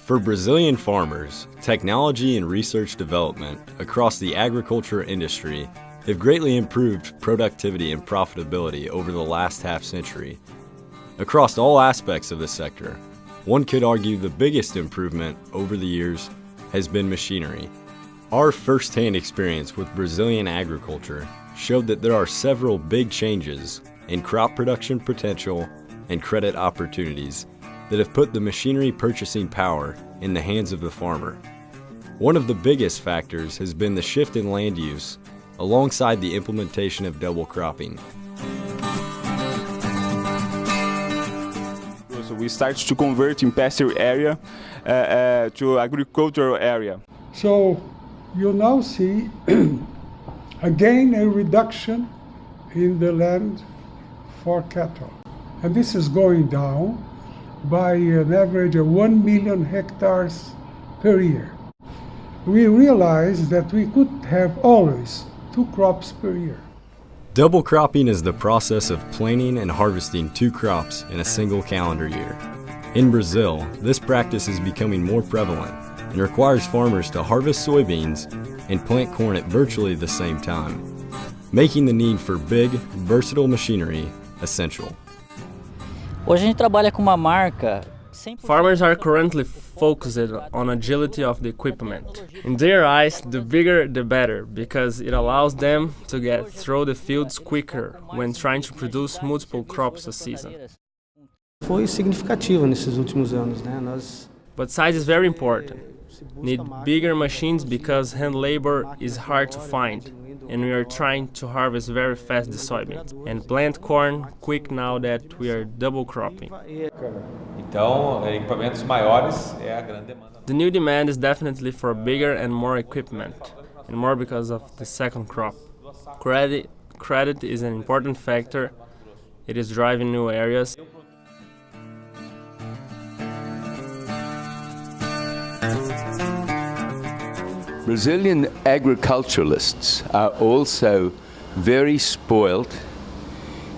For Brazilian farmers, technology and research development across the agriculture industry have greatly improved productivity and profitability over the last half-century. Across all aspects of the sector, one could argue the biggest improvement over the years has been machinery. Our first-hand experience with Brazilian agriculture showed that there are several big changes in crop production potential and credit opportunities that have put the machinery purchasing power in the hands of the farmer. One of the biggest factors has been the shift in land use alongside the implementation of double cropping. So we start to convert in pasture area to agricultural area. So you now see again a reduction in the land for cattle. And this is going down by an average of 1 million hectares per year. We realized that we could have always 2 crops per year. Double cropping is the process of planting and harvesting 2 crops in a single calendar year. In Brazil, this practice is becoming more prevalent and requires farmers to harvest soybeans and plant corn at virtually the same time, making the need for big, versatile machinery essential. Hoje a gente trabalha com uma marca. Farmers are currently focused on agility of the equipment. In their eyes, the bigger the better, because it allows them to get through the fields quicker when trying to produce multiple crops a season. Foi significativo nesses últimos anos, né? But size is very important. Need bigger machines because hand labor is hard to find, and we are trying to harvest very fast the soybeans and plant corn quick now that we are double cropping. Então, equipamentos maiores é a grande demanda. The new demand is definitely for bigger and more equipment, and more because of the second crop. Credit is an important factor. It is driving new areas. Brazilian agriculturalists are also very spoilt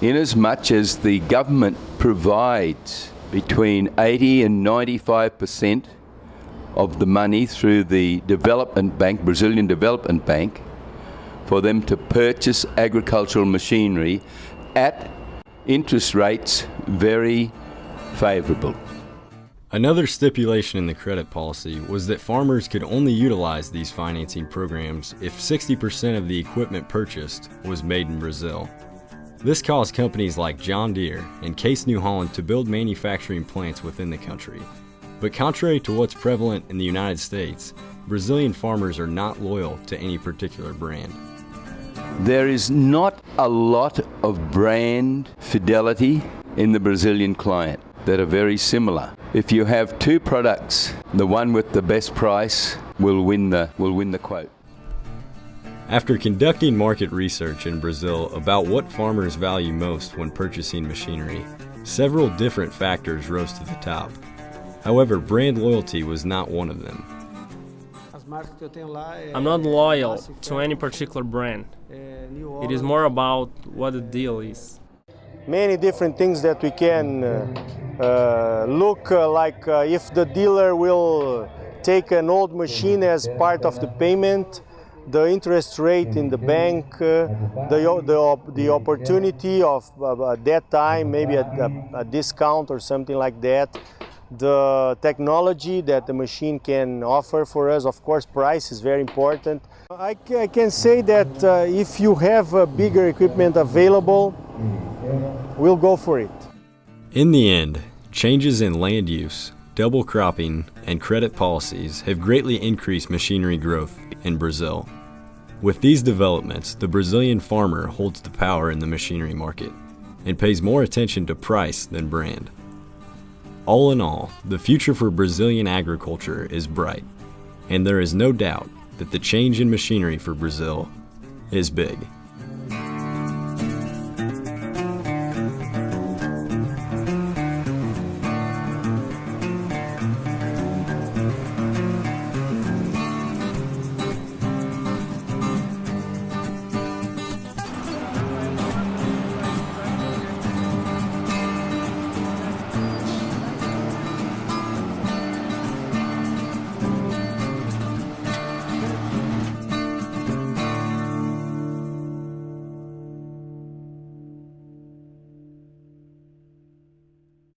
in as much as the government provides between 80 and 95% of the money through the development bank, Brazilian Development Bank, for them to purchase agricultural machinery at interest rates very favorable. Another stipulation in the credit policy was that farmers could only utilize these financing programs if 60% of the equipment purchased was made in Brazil. This caused companies like John Deere and Case New Holland to build manufacturing plants within the country. But contrary to what's prevalent in the United States, Brazilian farmers are not loyal to any particular brand. There is not a lot of brand fidelity in the Brazilian client that are very similar. If you have 2 products, the one with the best price will win the quote. After conducting market research in Brazil about what farmers value most when purchasing machinery, several different factors rose to the top. However, brand loyalty was not one of them. I'm not loyal to any particular brand. It is more about what the deal is. Many different things that we can look like if the dealer will take an old machine as part of the payment, the interest rate in the bank, the opportunity of at that time, maybe a discount or something like that, the technology that the machine can offer for us. Of course, price is very important. I can say that if you have a bigger equipment available, we'll go for it. In the end, changes in land use, double cropping, and credit policies have greatly increased machinery growth in Brazil. With these developments, the Brazilian farmer holds the power in the machinery market and pays more attention to price than brand. All in all, the future for Brazilian agriculture is bright, and there is no doubt that the change in machinery for Brazil is big.